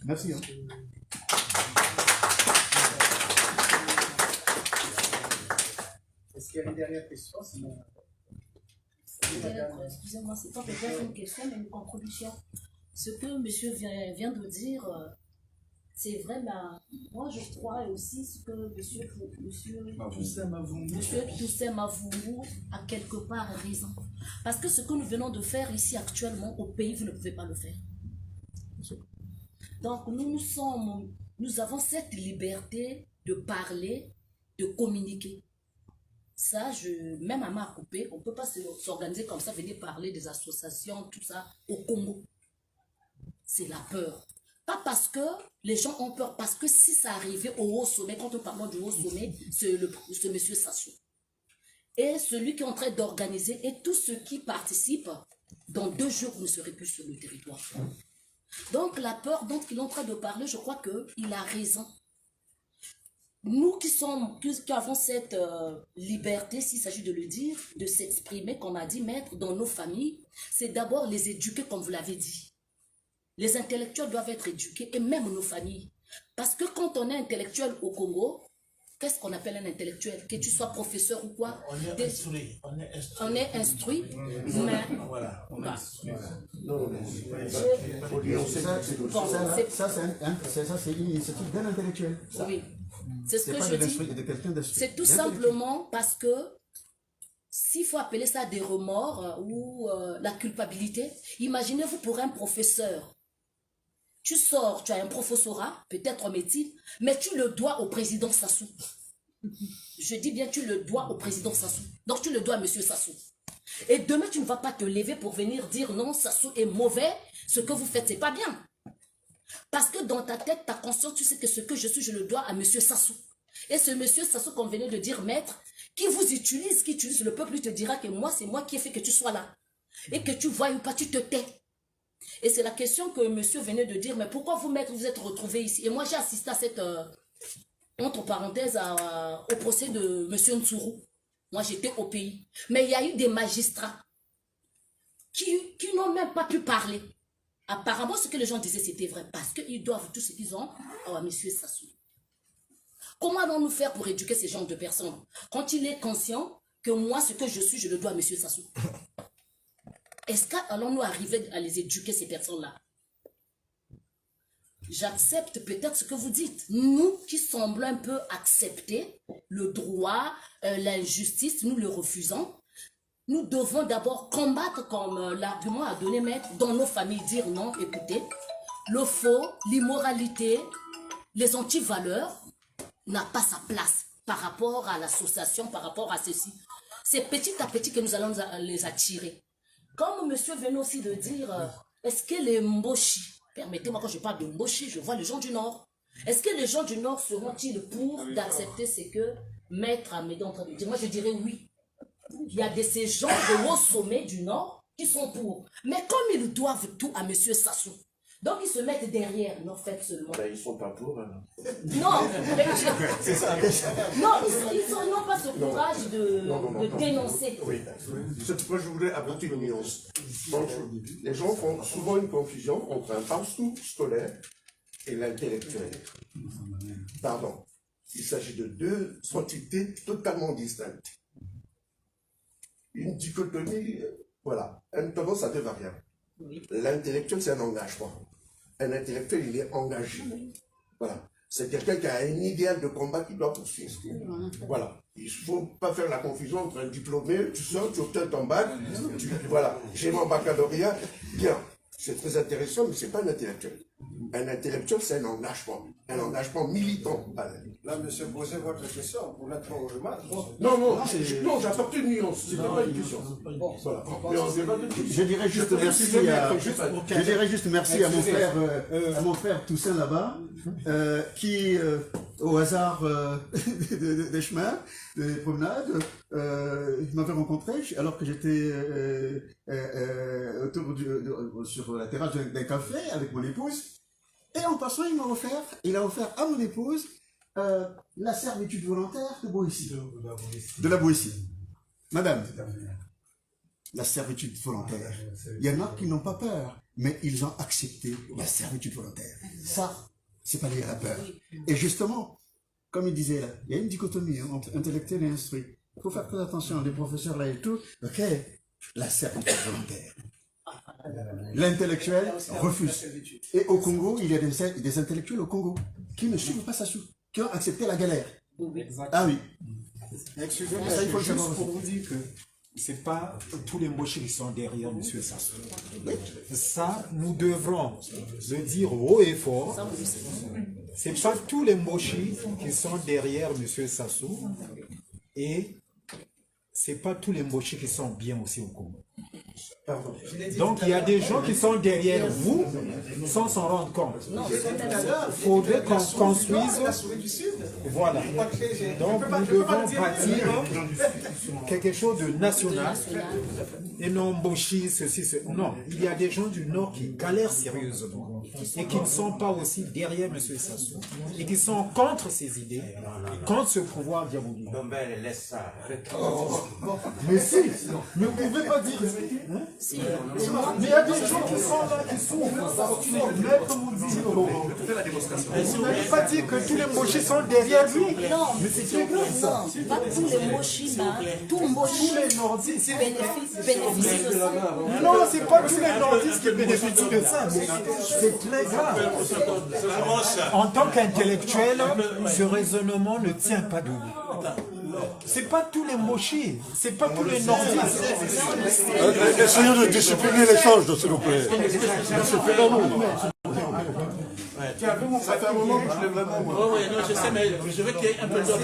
Merci. Hein. Est-ce qu'il y a une dernière question? Excusez-moi, c'est pas peut-être une question, mais une contribution. Ce que monsieur vient de dire, c'est vrai, mais moi je crois aussi ce que monsieur Toussaint Mavungu a quelque part raison. Parce que ce que nous venons de faire ici actuellement au pays, vous ne pouvez pas le faire. Donc nous avons cette liberté de parler, de communiquer. Ça, même à ma coupée, on ne peut pas s'organiser comme ça, venir parler des associations, tout ça, au Congo. C'est la peur. Pas parce que les gens ont peur, parce que si ça arrivait au haut sommet, quand nous parlons du haut sommet, c'est ce monsieur Sassou. Et celui qui est en train d'organiser, et tous ceux qui participent, dans 2 jours, vous ne serez plus sur le territoire. Donc la peur dont il est en train de parler, je crois qu'il a raison. Nous qui avons cette liberté, s'il s'agit de le dire, de s'exprimer, comme a dit Maître, dans nos familles, c'est d'abord les éduquer, comme vous l'avez dit. Les intellectuels doivent être éduqués, et même nos familles. Parce que quand on est intellectuel au Congo, qu'est-ce qu'on appelle un intellectuel? Que tu sois professeur ou quoi? On est instruit. On est instruit, mais... Voilà. Ça, c'est une initiative d'un intellectuel. Oui. C'est ce que je dis. C'est tout simplement parce que s'il faut appeler ça des remords ou la culpabilité, imaginez-vous pour un professeur. Tu sors, tu as un professorat, peut-être en médecine, mais tu le dois au président Sassou. Je dis bien, tu le dois au président Sassou. Donc tu le dois à monsieur Sassou. Et demain, tu ne vas pas te lever pour venir dire non, Sassou est mauvais, ce que vous faites, c'est pas bien. Parce que dans ta tête, ta conscience, tu sais que ce que je suis, je le dois à monsieur Sassou. Et ce monsieur Sassou, comme venait de dire, maître, qui vous utilise, qui utilise le peuple, il te dira que moi, c'est moi qui ai fait que tu sois là. Et que tu vois ou pas, tu te tais. Et c'est la question que monsieur venait de dire, mais pourquoi vous, maître, vous êtes retrouvé ici? Et moi, j'ai assisté à cette, entre parenthèses, au procès de monsieur Ntsuru. Moi, j'étais au pays. Mais il y a eu des magistrats qui n'ont même pas pu parler. Apparemment, ce que les gens disaient, c'était vrai. Parce qu'ils doivent tout ce qu'ils ont à monsieur Sassou. Comment allons-nous faire pour éduquer ces genres de personnes? Quand il est conscient que moi, ce que je suis, je le dois à monsieur Sassou. Est-ce qu'allons-nous arriver à les éduquer, ces personnes-là? J'accepte peut-être ce que vous dites. Nous qui semblons un peu accepter le droit, l'injustice, nous le refusons. Nous devons d'abord combattre, comme l'argument a donné maître, dans nos familles, dire non, écoutez, le faux, l'immoralité, les antivaleurs n'a pas sa place par rapport à l'association, par rapport à ceci. C'est petit à petit que nous allons les attirer. Comme monsieur venait aussi de dire, est-ce que les Mboshi, permettez-moi quand je parle de Mboshi, je vois les gens du Nord. Est-ce que les gens du Nord seront-ils pour d'accepter ce que Maître Amédée est en train de dire? Moi je dirais oui. Il y a ces gens de haut sommet du Nord qui sont pour. Mais comme ils doivent tout à monsieur Sassou, donc ils se mettent derrière, non, faites seulement. Ben, ils ne sont pas pour. Alors. Non, c'est ça. Non, ils n'ont pas ce courage de dénoncer. Oui. Moi, je voulais apporter une nuance. Donc, les gens font souvent une confusion entre un parcours scolaire et l'intellectuel. Pardon. Il s'agit de 2 entités totalement distinctes. Une dichotomie, voilà, une tendance à 2 variables. Oui. L'intellectuel, c'est un engagement. Un intellectuel, il est engagé. Voilà. C'est quelqu'un qui a un idéal de combat qu'il doit poursuivre. Voilà. Il ne faut pas faire la confusion entre un diplômé, tu sors, tu obtiens ton bac, voilà, j'ai mon baccalauréat, bien. C'est très intéressant, mais ce n'est pas un intellectuel. Un intellectuel, c'est un engagement militant. Là, monsieur, posez votre question pour mettre au remarque. Non, j'apporte une nuance, ce n'est pas une question. Bon, voilà. Je dirais juste merci à mon frère Toussaint là-bas, qui, au hasard des chemins, des promenades, il m'avait rencontré alors que j'étais sur la terrasse d'un café avec mon épouse. Et en passant, il a offert à mon épouse la servitude volontaire de Boétie. De la Boétie. Madame, la servitude volontaire. Il y en a qui n'ont pas peur. mais ils ont accepté la servitude volontaire. Ça, c'est pas les rappeurs. Et justement, comme il disait là, il y a une dichotomie entre intellectuel et instruit. Il faut faire très attention, les professeurs là et tout, ok, la servitude volontaire. L'intellectuel refuse. Et au Congo, il y a des intellectuels au Congo qui ne suivent pas Sassou, qui ont accepté la galère. Ah oui. Excusez-moi, ça, il faut juste pour vous dire que c'est pas tous les mochis qui sont derrière M. Sassou. Ça, nous devrons le dire haut et fort. C'est pas tous les mochis qui sont derrière M. Sassou. Et c'est pas tous les mochis qui sont bien aussi au Congo. Donc il y a des gens qui sont derrière vous sans s'en rendre compte. Il faudrait qu'on construise. Voilà. Donc nous devons bâtir quelque chose de national et non mochi, ceci, ceci. Non, il y a des gens du Nord qui galèrent sérieusement et qui ne sont pas aussi derrière M. Sassou et qui sont contre ses idées, contre ce pouvoir diabolique. Mais si, mais vous ne pouvez pas dire. Hein? Mais il y a des gens qui sont là, qui souffrent. Maître Moudi, vous n'allez pas dire que tous les mochis sont derrière lui. Non, mais c'est très grave ça. Non, pas tous les mochis là. Tous les nordistes bénéficient de ça. Non, c'est pas tous les nordistes qui bénéficient de ça. C'est très grave. En tant qu'intellectuel, ce raisonnement ne tient pas debout. C'est pas tous les mochis, c'est pas tous les nordistes. Essayons de discipliner l'échange, s'il vous plaît. Disciplinons-nous. Ça fait un moment que je l'ai vraiment. Oui, non, je sais, mais je veux qu'il y ait un peu d'ordre.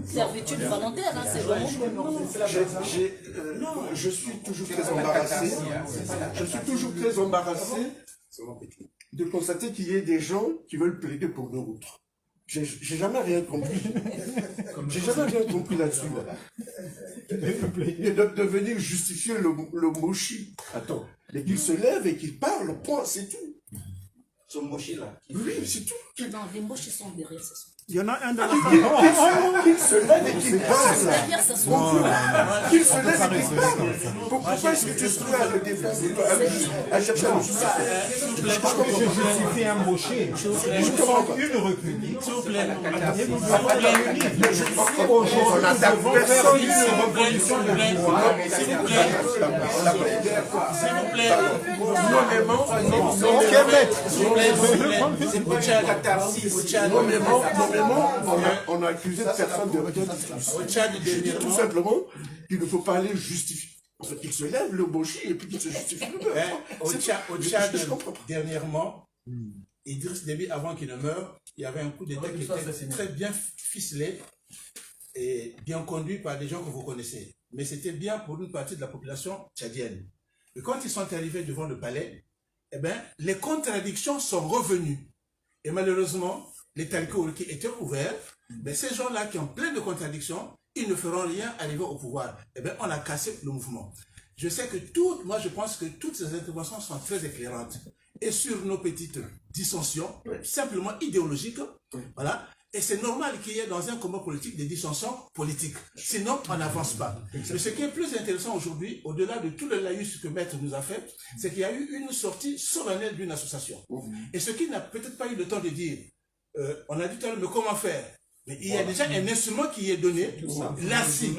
Servitude volontaire, hein, c'est vraiment. Je suis toujours très embarrassé. Je suis toujours très embarrassé de constater qu'il y ait des gens qui veulent plaider pour nous autres. J'ai jamais rien compris. J'ai jamais rien compris là-dessus. Et de venir justifier le mochi. Attends, mais qu'il se lève et qu'il parle, point, c'est tout. Ce mochi là. Oui, c'est tout. Non, les mochis sont derrière ce soir. Il y en a un dans la Qu'il se lève et qu'il parle. Derrière ce soir. Qu'il se lève et qu'il parle. Pourquoi est-ce que tu es là à le défendre, à chercher à le justifier? Je justifie un moché. Justement, une république. S'il vous plaît. Aujourd'hui, nous devons faire une révolution de pouvoir. S'il vous plaît. S'il vous plaît. C'est Ocha Katarsis. On a accusé personne de rien. Je dis tout simplement qu'il ne faut pas aller justifier. Il se lève le mochi et puis il se justifie. Ocha, dernièrement, Idriss Déby, avant qu'il ne meure, il y avait un coup d'État qui était très bien ficelé et bien conduit par des gens que vous connaissez. Mais c'était bien pour une partie de la population tchadienne. Et quand ils sont arrivés devant le palais, eh bien, les contradictions sont revenues. Et malheureusement, les talcours qui étaient ouverts, mais ces gens-là qui ont plein de contradictions, ils ne feront rien arriver au pouvoir. Eh bien, on a cassé le mouvement. Je sais que moi je pense que toutes ces interventions sont très éclairantes. Et sur nos petites dissensions, simplement idéologiques, voilà. Et c'est normal qu'il y ait dans un combat politique des dissensions politiques. Sinon, on n'avance pas. Mais ce qui est plus intéressant aujourd'hui, au-delà de tout le laïus que Maître nous a fait, c'est qu'il y a eu une sortie solennelle d'une association. Et ce qui n'a peut-être pas eu le temps de dire, on a dit tout à l'heure, mais comment faire? Mais il y a déjà un instrument qui est donné, l'ARCI.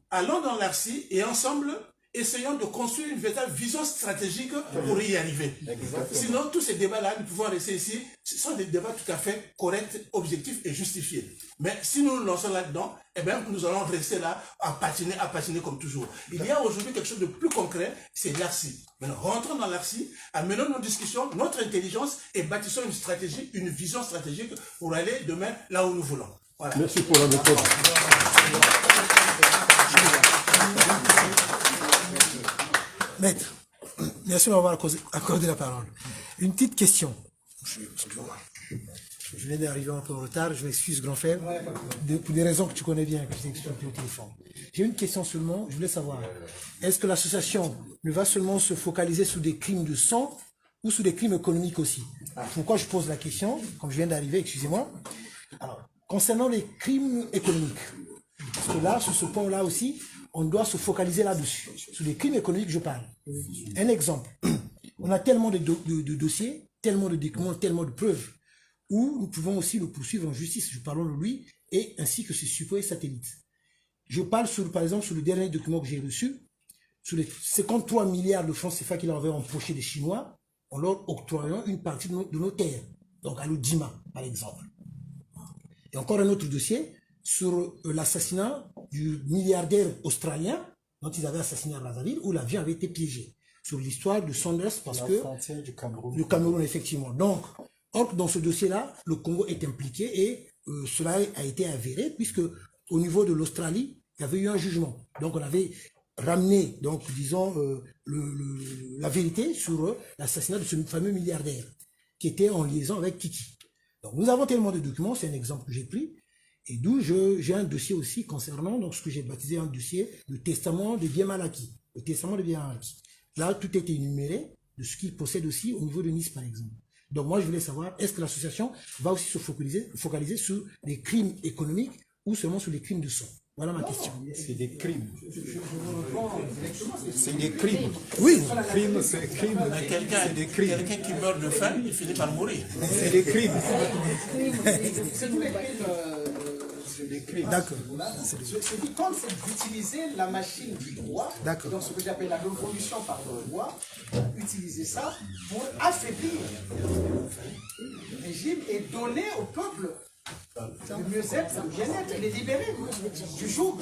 Allons dans l'ARCI et ensemble, essayons de construire une véritable vision stratégique pour y arriver. Sinon, tous ces débats-là, nous pouvons rester ici, ce sont des débats tout à fait corrects, objectifs et justifiés. Mais si nous nous lançons là-dedans, eh bien, nous allons rester là à patiner comme toujours. Il y a aujourd'hui quelque chose de plus concret, c'est l'ARCI. Maintenant, rentrons dans l'ARCI, amenons nos discussions, notre intelligence et bâtissons une stratégie, une vision stratégique pour aller demain là où nous voulons. Voilà. Merci pour la méthode. Maître, merci de m'avoir accordé la parole. Une petite question. Je venais d'arriver un peu en retard, je m'excuse grand frère, pour des raisons que tu connais bien, que je t'ai expliqué au téléphone. J'ai une question seulement, je voulais savoir, est-ce que l'association ne va seulement se focaliser sur des crimes de sang ou sur des crimes économiques aussi? Pourquoi je pose la question, comme je viens d'arriver, excusez-moi. Alors, concernant les crimes économiques, parce que là, sur ce point-là aussi, on doit se focaliser là-dessus. Sur les crimes économiques, je parle. Un exemple. On a tellement de dossiers, tellement de documents, tellement de preuves, où nous pouvons aussi le poursuivre en justice. Je parle de lui, et ainsi que ses supports et satellites. Je parle, par exemple, sur le dernier document que j'ai reçu, sur les 53 milliards de francs CFA qu'il avait empoché des Chinois, en leur octroyant une partie de nos terres. Donc à l'Odima, par exemple. Et encore un autre dossier sur l'assassinat du milliardaire australien dont ils avaient assassiné à Brazzaville, où l'avion avait été piégé. Sur l'histoire de Sanders, parce que... frontière du Cameroun. Le Cameroun, effectivement. Donc, dans ce dossier-là, le Congo est impliqué et cela a été avéré, puisque au niveau de l'Australie, il y avait eu un jugement. Donc, on avait ramené, donc, disons, la vérité sur l'assassinat de ce fameux milliardaire qui était en liaison avec Kiki. Donc, nous avons tellement de documents, c'est un exemple que j'ai pris, et d'où j'ai un dossier aussi concernant donc, ce que j'ai baptisé un dossier, le testament de biens mal acquis. Le testament de biens mal acquis. Là, tout est énuméré de ce qu'il possède aussi au niveau de Nice, par exemple. Donc, moi, je voulais savoir, est-ce que l'association va aussi se focaliser sur les crimes économiques ou seulement sur les crimes de sang? Voilà ma question. C'est des crimes. C'est des crimes. Oui. Crime, c'est crime. Quelqu'un qui meurt de faim, il finit par mourir. C'est des crimes. D'accord. Ce qui compte, c'est d'utiliser la machine du droit, donc ce que j'appelle la révolution par le droit, utiliser ça pour affaiblir le régime et donner au peuple le mieux-être, le bien-être, les libérer du joug.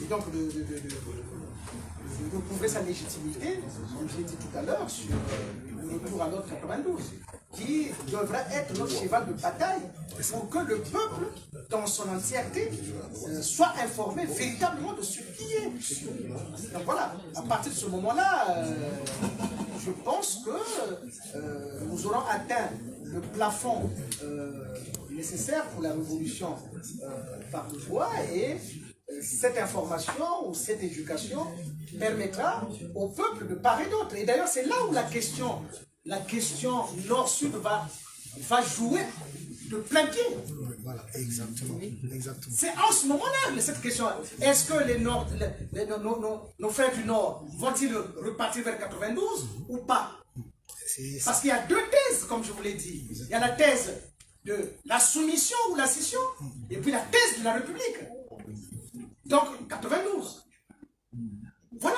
Et donc de prouver sa légitimité, comme je l'ai dit tout à l'heure, sur le retour à l'ordre 92, qui devra être notre cheval de bataille pour que le peuple, dans son entièreté, soit informé véritablement de ce qui est. Donc voilà, à partir de ce moment-là, je pense que nous aurons atteint le plafond nécessaire pour la révolution par le droit, et cette information ou cette éducation permettra au peuple de part et d'autre. Et d'ailleurs, c'est là où la question nord-sud va jouer de plein pied. Voilà, exactement. C'est en ce moment-là, cette question. Est-ce que nos frères du Nord vont-ils repartir vers 92 ou pas? Parce qu'il y a deux thèses, comme je vous l'ai dit. Il y a la thèse de la soumission ou la scission, et puis la thèse de la République. Donc, 92. Voilà.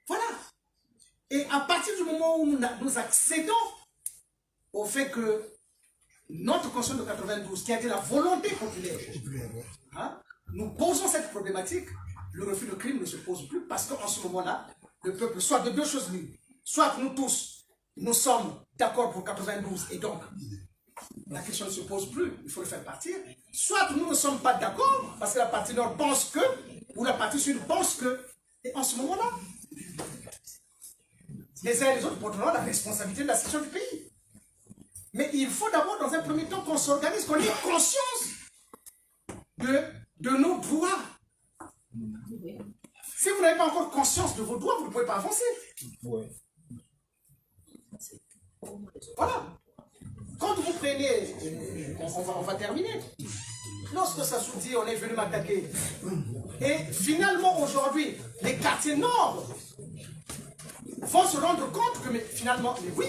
Voilà. Et à partir du moment où nous accédons au fait que notre constitution de 92, qui a été la volonté populaire, hein, nous posons cette problématique, le refus de crime ne se pose plus, parce qu'en ce moment-là, le peuple, soit de deux choses l'une, soit nous tous, nous sommes d'accord pour 92, et donc la question ne se pose plus, il faut le faire partir, soit nous ne sommes pas d'accord, parce que la partie nord pense que, ou la partie sud pense que, et en ce moment-là, les uns et les autres porteront la responsabilité de la situation du pays. Mais il faut d'abord, dans un premier temps, qu'on s'organise, qu'on ait conscience de nos droits. Si vous n'avez pas encore conscience de vos droits, vous ne pouvez pas avancer. Ouais. Voilà. Quand vous prenez, on va terminer. Lorsque Sassou dit on est venu m'attaquer, et finalement aujourd'hui, les quartiers nord vont se rendre compte que finalement, mais oui,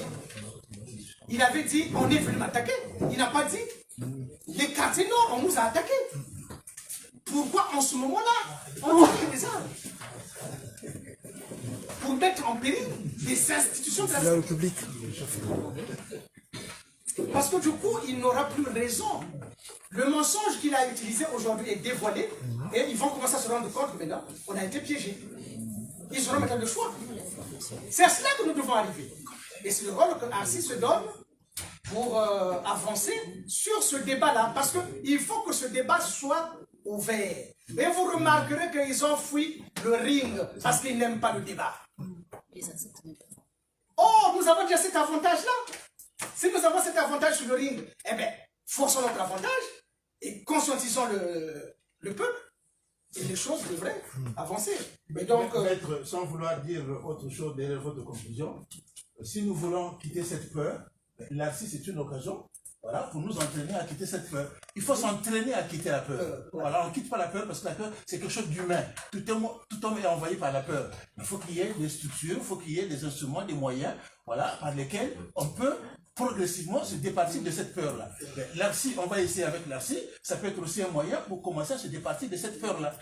il avait dit on est venu m'attaquer. Il n'a pas dit les quartiers nord, on nous a attaqués. Pourquoi en ce moment-là, on tire des armes? Pour mettre en péril des institutions de la République. Parce que du coup, il n'aura plus raison. Le mensonge qu'il a utilisé aujourd'hui est dévoilé, et ils vont commencer à se rendre compte que maintenant, on a été piégés. Ils auront maintenant le choix. C'est à cela que nous devons arriver. Et c'est le rôle que Arsi se donne pour avancer sur ce débat-là. Parce qu'il faut que ce débat soit ouvert. Et vous remarquerez qu'ils ont fui le ring parce qu'ils n'aiment pas le débat. Oh, nous avons déjà cet avantage-là. Si nous avons cet avantage sur le ring, eh bien, forçons notre avantage et conscientisons le peuple. Et les choses devraient avancer. Mais donc, maître, sans vouloir dire autre chose derrière votre conclusion, si nous voulons quitter cette peur, l'Arsi c'est une occasion Voilà, pour nous entraîner à quitter cette peur. Il faut s'entraîner à quitter la peur. Voilà, on ne quitte pas la peur parce que la peur, c'est quelque chose d'humain. Tout homme est envahi par la peur. Il faut qu'il y ait des structures, il faut qu'il y ait des instruments, des moyens, voilà, par lesquels on peut progressivement se départir de cette peur-là. L'ARCI, on va essayer avec l'ARCI, ça peut être aussi un moyen pour commencer à se départir de cette peur-là.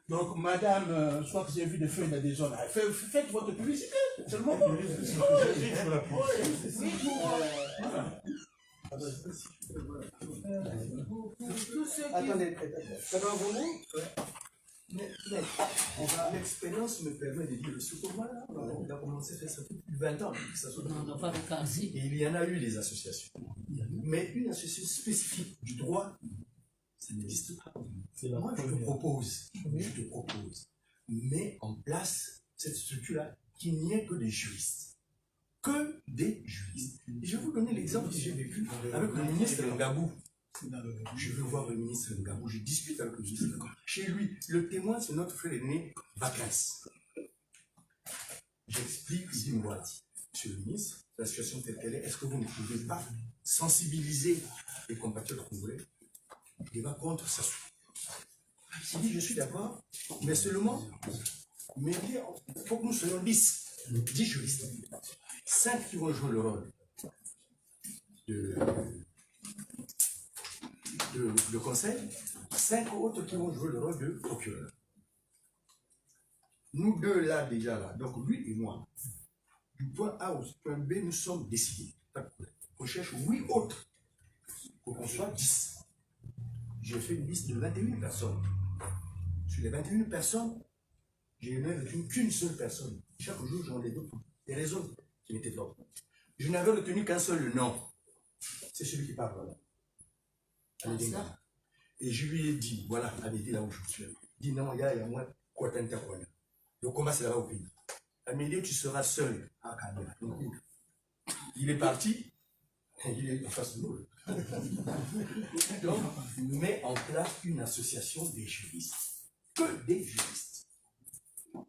Donc, madame, je crois que j'ai vu des feuilles d'adhésion là. Faites votre publicité, c'est le moment. Attendez, ça va vous mots? L'expérience me permet de dire, ce pour moi, là, on a commencé à faire ça depuis 20 ans. Non, pas avec Arci. Et il y en a eu des associations. Mais une association spécifique du droit, ça n'existe pas. Moi, je te propose, mets en place cette structure-là, qu'il n'y ait que des juristes. Que des juristes. Et je vais vous donner l'exemple que j'ai vécu avec le ministre Ngabou. Je veux voir le ministre Ngabou, je discute avec le ministre Ngabou. Chez lui, le témoin, c'est notre frère aîné, Vacances. J'explique, il dit, moi, monsieur le ministre, la situation telle qu'elle est, est-ce que vous ne pouvez pas sensibiliser les compatriotes congolais? Il va contre ça. Il dit, je suis d'accord, mais seulement, mais il faut que nous soyons 10 juristes. 5 qui vont jouer le rôle de conseil, 5 autres qui vont jouer le rôle de procureur. Nous deux là, déjà là, donc lui et moi, du point A au point B, nous sommes décidés. Pas de problème. On cherche 8 autres pour qu'on soit 10. J'ai fait une liste de 21 personnes. Sur les 21 personnes, je n'ai retenu qu'une seule personne. Chaque jour, j'en ai d'autres. Des raisons qui m'étaient fortes. Je n'avais retenu qu'un seul nom. C'est celui qui parle là. Et je lui ai dit, voilà, Amédée, là où je suis. Il dit, non, il y a moi, quoi t'entends. Le combat, c'est là-bas au pays. Amédée, tu seras seul à Canada. Il est parti. Il est en face de nous. Donc, mets en place une association des juristes. Que des juristes.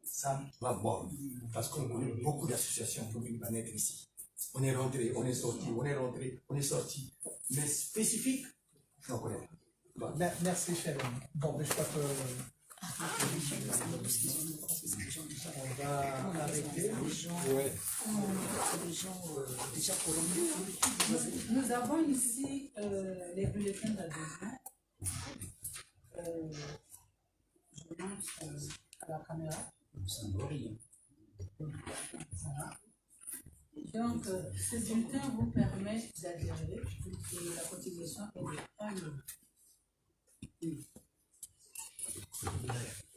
Ça va bon. Parce qu'on connaît beaucoup d'associations qui vont naître ici. On est rentré, on est sorti, on est rentré, on est sorti. Mais spécifique, je n'en connais pas. Bon, merci, cher. Bon, mais je crois que. On va arrêter. Nous avons ici les bulletins d'adhésion. Je montre à la caméra. Voilà. Donc, ce bulletin vous permet d'adhérer et la cotisation est de 1 euro.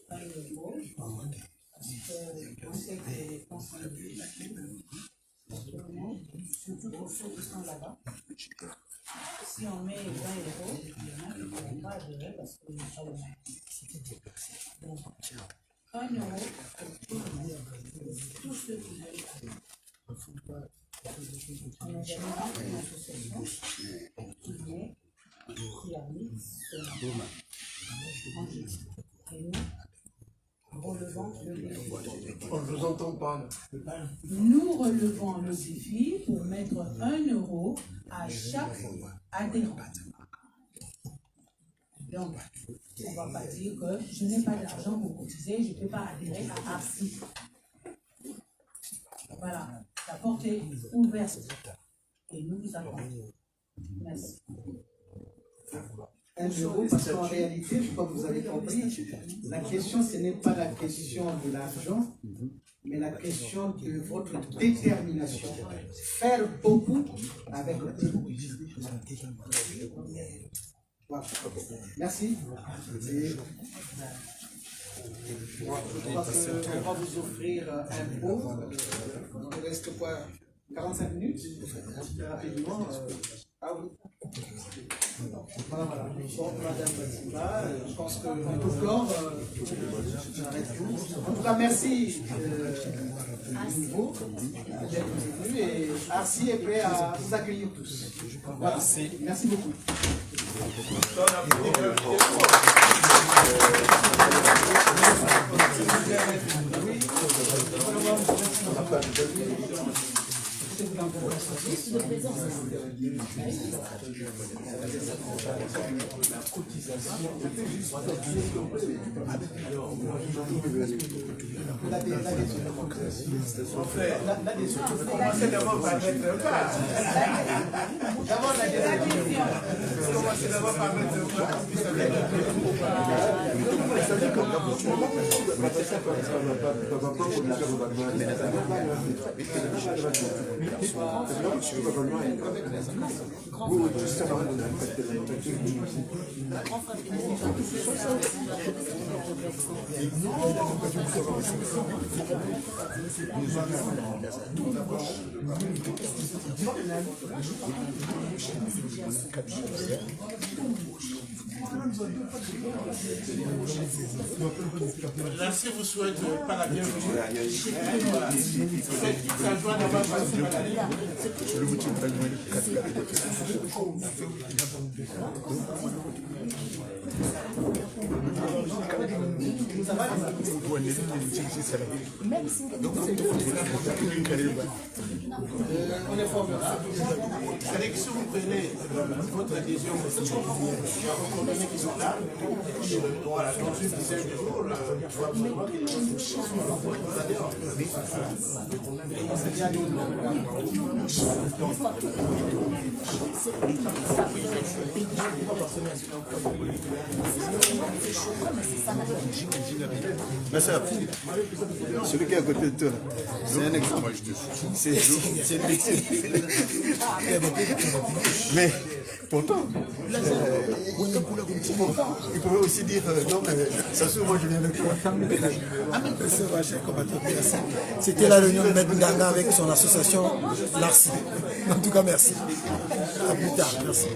1 euro. Parce qu'on sait que les dépenses sont élevées. Surtout pour ceux qui sont là-bas. Si on met 20 euros, il y en a qui ne pourront pas adhérer parce qu'ils n'ont pas le même. Donc, 1 euro pour tout le monde. Tous ceux qui veulent adhérer. On a également une association qui a mis ce nom. Et nous relevons le défi. On ne vous entend pas. Nous relevons le défi pour mettre 1 euro à chaque adhérent. Donc, on ne va pas dire que je n'ai pas d'argent pour cotiser, je ne peux pas adhérer à ARCI. Voilà, la porte est ouverte et nous vous attendons. Merci. 1 euro, parce qu'en réalité, je crois que vous avez compris, la question, ce n'est pas la question de l'argent, mais la question de votre détermination. Faire beaucoup avec le peu. Voilà. Merci. Et je crois qu'on va vous offrir un pot. Il ne reste quoi 45 minutes. Rapidement. Ah oui. Voilà. Bon, Madame Batimba, je pense que le tout corps, j'arrête tout. En tout cas, merci du niveau d'être venu et Arci est prêt à vous accueillir tous. Voilà. Merci beaucoup. Liste de présence. Commencez d'abord par mettre le pas. D'abord la désadhésion. Commencez d'abord par mettre le pas. L'ancien vous souhaite pas la bienvenue. Voilà. Ça doit d'abord passer par la ligne. On est formidable. C'est-à-dire que si vous prenez votre adhésion, il y a vos combinés qui sont là. Voilà, dans une dizaine de jours, il faut absolument qu'ils Ma soeur, celui qui est à côté de toi, c'est un exemple. C'est mais pourtant, il pouvait aussi dire non, mais ça se moi je viens de toi. C'était la réunion de Maître Nganga avec son association Larcy. En tout cas, merci. À plus tard. Merci.